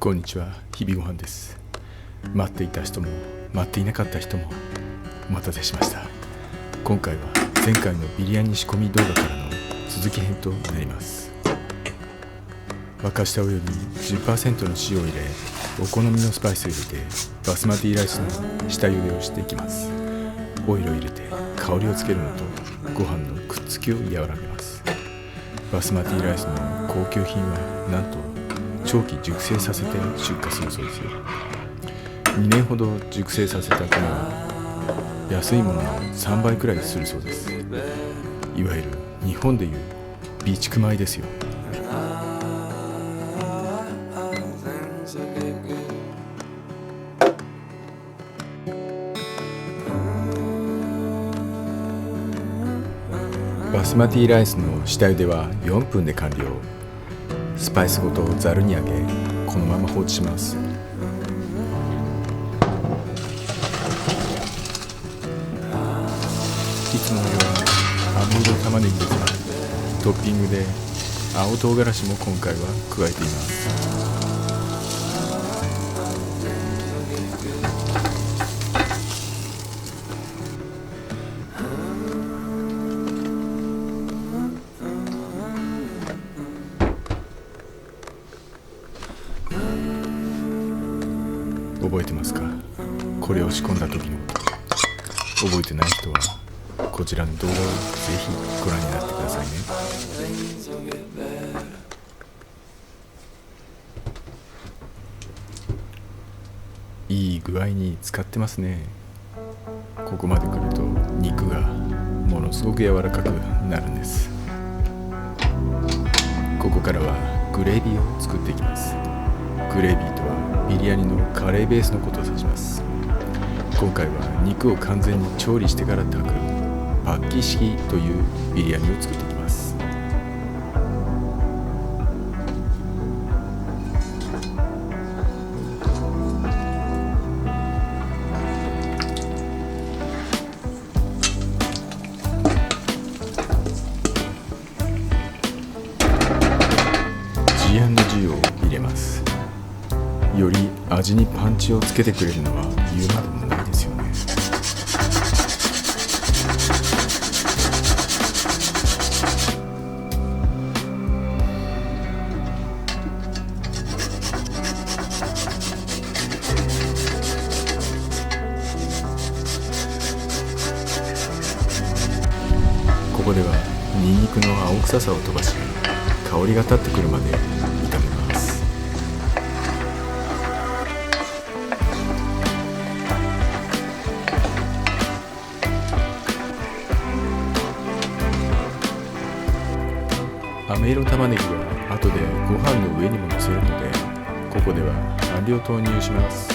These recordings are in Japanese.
こんにちは、日々ごはんです。待っていた人も待っていなかった人もお待たせしました。今回は前回のビリヤニ仕込み動画からの続き編となります。沸かしたお湯に 10% の塩を入れ、お好みのスパイスを入れてバスマティライスの下茹でをしていきます。オイルを入れて香りをつけるのとご飯のくっつきを和らげます。バスマティライスの高級品はなんと長期熟成させて出荷するそうですよ。2年ほど熟成させた米は安いものの3倍くらいするそうです。いわゆる日本でいう備蓄米ですよ。バスマティライスの下茹では4分で完了。スパイスごとざるにあげ、このまま放置します。いつものように飴色玉ねぎですが、トッピングで青唐辛子も今回は加えています。覚えてますか？これを仕込んだ時のこと。覚えてない人はこちらの動画をぜひご覧になってくださいね。いい具合に使ってますね。ここまで来ると肉がものすごく柔らかくなるんです。ここからはグレービーを作っていきます。グレービーとはビリヤニのカレーベースのことを指します。今回は肉を完全に調理してから炊くパッキ式というビリヤニを作っていきます。G&G を入れます。より味にパンチをつけてくれるのは言うまでもないですよね。ここではニンニクの青臭さを飛ばし、香りが立ってくるまで炒めます。飴色玉ねぎは後でご飯の上にも乗せるので、ここでは半量投入します。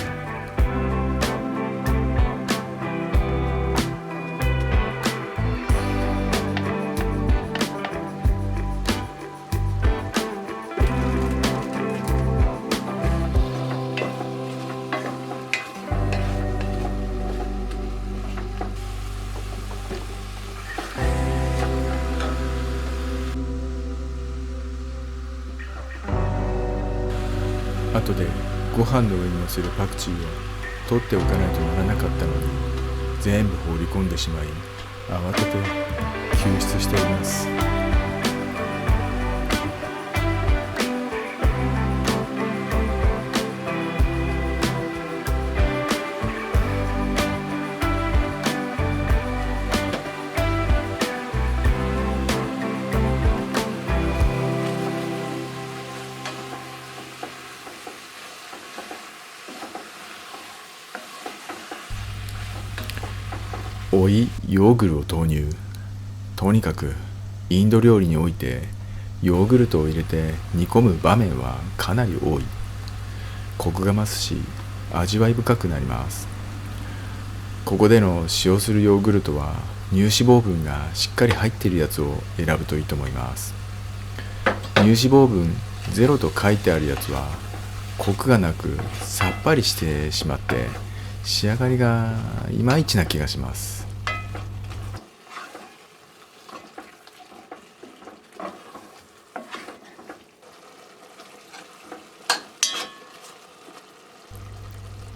後でご飯の上に乗せるパクチーを取っておかないとならなかったのに、全部放り込んでしまい、慌てて救出しております。追いヨーグルを投入。とにかくインド料理においてヨーグルトを入れて煮込む場面はかなり多い。コクが増すし味わい深くなります。ここでの使用するヨーグルトは乳脂肪分がしっかり入っているやつを選ぶといいと思います。乳脂肪分ゼロと書いてあるやつはコクがなくさっぱりしてしまって仕上がりがいまいちな気がします。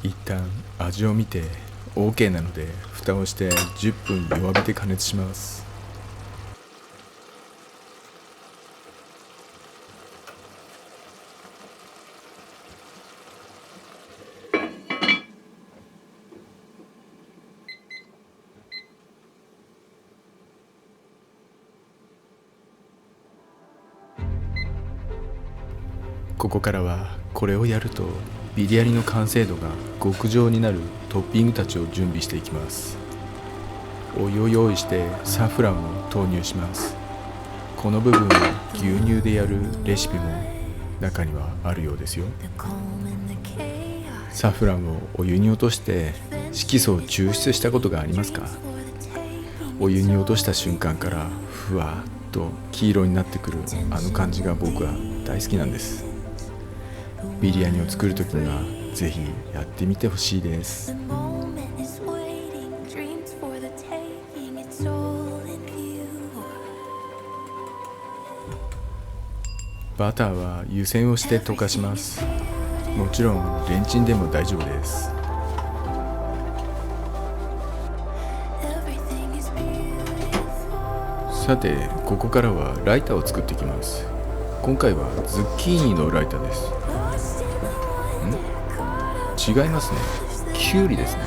一旦味を見て OK なので蓋をして10分弱火で加熱します。ここからはこれをやるとビリヤニの完成度が極上になるトッピングたちを準備していきます。お湯を用意してサフランを投入します。この部分は牛乳でやるレシピも中にはあるようですよ。サフランをお湯に落として色素を抽出したことがありますか？お湯に落とした瞬間からふわっと黄色になってくるあの感じが僕は大好きなんです。ビリヤニを作るときにはぜひやってみてほしいです。バターは湯煎をして溶かします。もちろんレンチンでも大丈夫です。さてここからはライタを作っていきます。今回はズッキーニのライタです。違いますね。キュウリですね。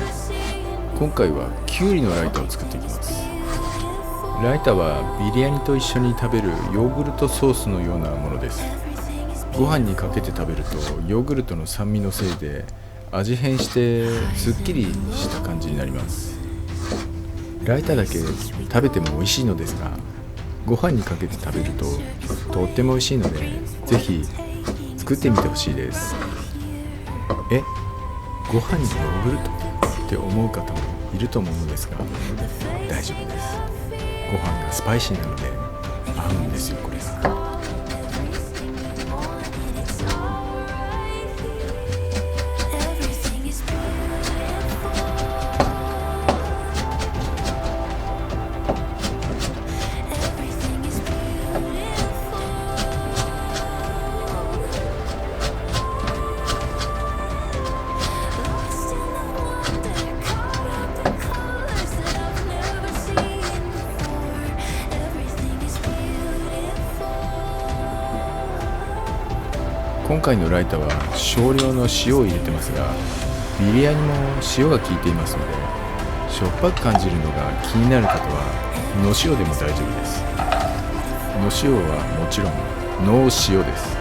今回はキュウリのライタを作っていきます。ライタはビリヤニと一緒に食べるヨーグルトソースのようなものです。ご飯にかけて食べるとヨーグルトの酸味のせいで味変してすっきりした感じになります。ライタだけ食べても美味しいのですが、ご飯にかけて食べるととっても美味しいのでぜひ作ってみてほしいです。ご飯にヨーグルトって思う方もいると思うのですが、大丈夫です。ご飯がスパイシーなので合うんですよ、これが。今回のライタは少量の塩を入れてますが、ビリヤニも塩が効いていますので、しょっぱく感じるのが気になる方はの塩でも大丈夫です。の塩はもちろんノー塩です。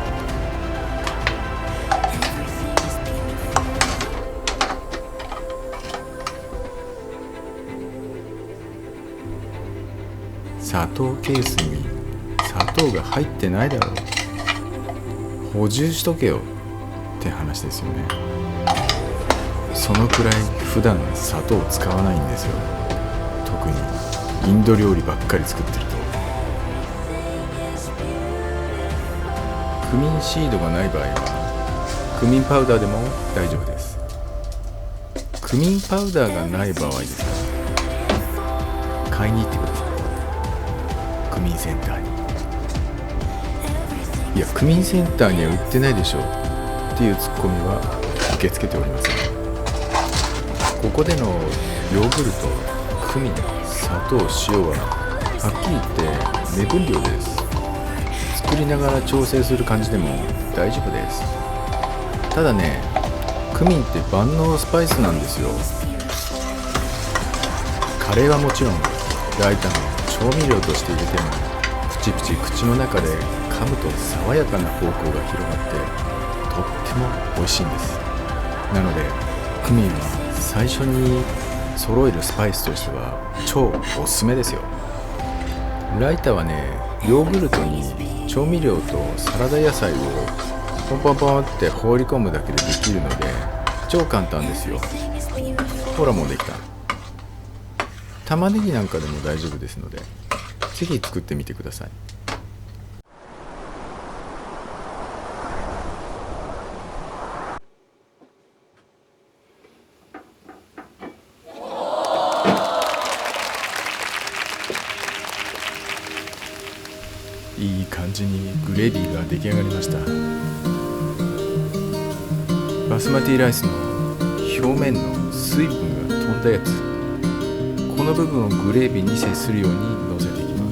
砂糖ケースに砂糖が入ってないだろう、補充しとけよって話ですよね。そのくらい普段砂糖を使わないんですよ。特にインド料理ばっかり作ってると。クミンシードがない場合はクミンパウダーでも大丈夫です。クミンパウダーがない場合ですから買いに行ってください。クミンセンターに。いや、クミンセンターには売ってないでしょっていうツッコミは受け付けておりません。ここでのヨーグルト、クミン、砂糖、塩ははっきり言って目分量です。作りながら調整する感じでも大丈夫です。ただね、クミンって万能スパイスなんですよ。カレーはもちろんライタの調味料として入れてもプチプチ口の中で噛むと爽やかな方向が広がってとっても美味しいんです。なのでクミンは最初に揃えるスパイスとしては超おすすめですよ。ライタはね、ヨーグルトに調味料とサラダ野菜をポンポンポンって放り込むだけでできるので超簡単ですよ。ほらもうできた。玉ねぎなんかでも大丈夫ですのでぜひ作ってみてください。いい感じにグレービーが出来上がりました。バスマティライスの表面の水分が飛んだやつ、この部分をグレービーに接するようにのせていきま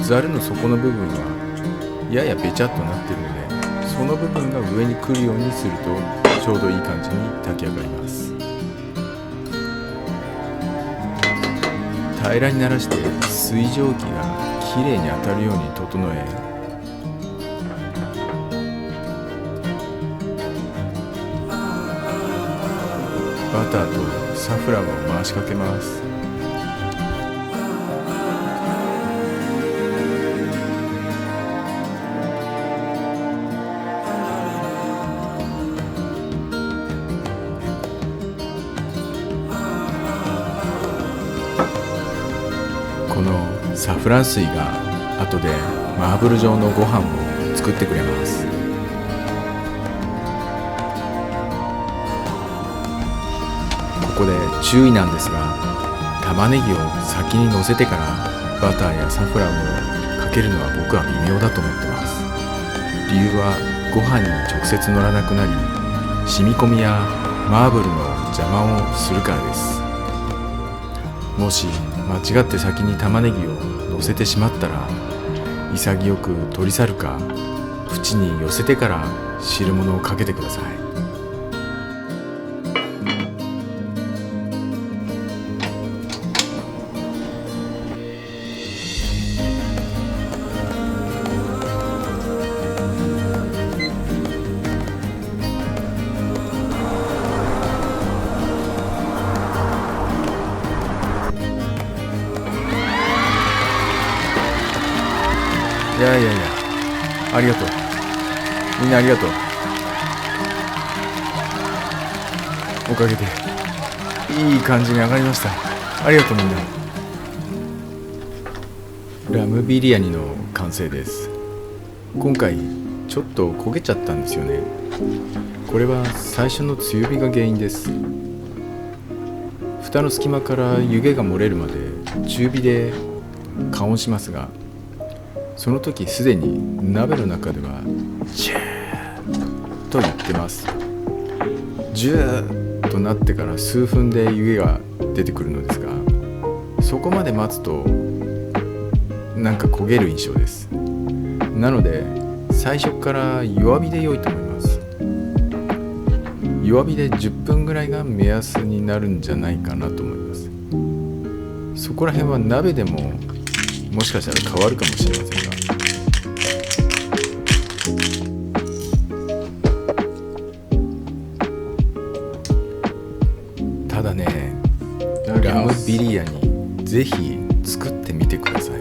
す。ざるの底の部分はややべちゃっとなっているので、その部分が上に来るようにするとちょうどいい感じに炊き上がります。平らにならして水蒸気がきれいに当たるように整え、バターとサフランを回しかけます。このサフラン水が後でマーブル状のご飯を作ってくれます。ここで注意なんですが、玉ねぎを先に乗せてからバターやサフランをかけるのは僕は微妙だと思ってます。理由はご飯に直接乗らなくなり、染み込みやマーブルの邪魔をするからです。もし間違って先に玉ねぎを乗せてしまったら、潔く取り去るか縁に寄せてから汁物をかけてください。いや、ありがとう。みんなありがとう。おかげでいい感じに上がりました。ありがとうみんな。ラムビリヤニの完成です。今回ちょっと焦げちゃったんですよね。これは最初の強火が原因です。蓋の隙間から湯気が漏れるまで中火で加温しますが、その時すでに鍋の中ではジューと言ってます。ジューとなってから数分で湯気が出てくるのですが、そこまで待つとなんか焦げる印象です。なので最初から弱火で良いと思います。弱火で10分ぐらいが目安になるんじゃないかなと思います。そこら辺は鍋でももしかしたら変わるかもしれませんが、ただね、ラムビリヤニぜひ作ってみてください。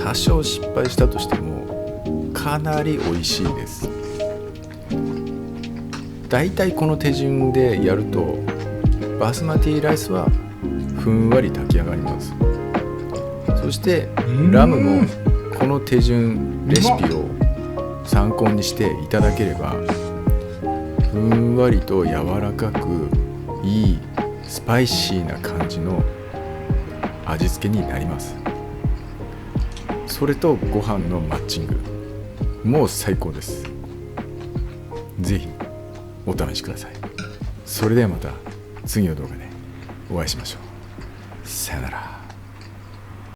多少失敗したとしてもかなり美味しいです。だいたいこの手順でやるとバスマティライスはふんわり炊き上がります。そしてラムもこの手順レシピを参考にしていただければ、ふんわりと柔らかくいいスパイシーな感じの味付けになります。それとご飯のマッチングもう最高です。ぜひお試しください。それではまた次の動画でお会いしましょう。さよなら。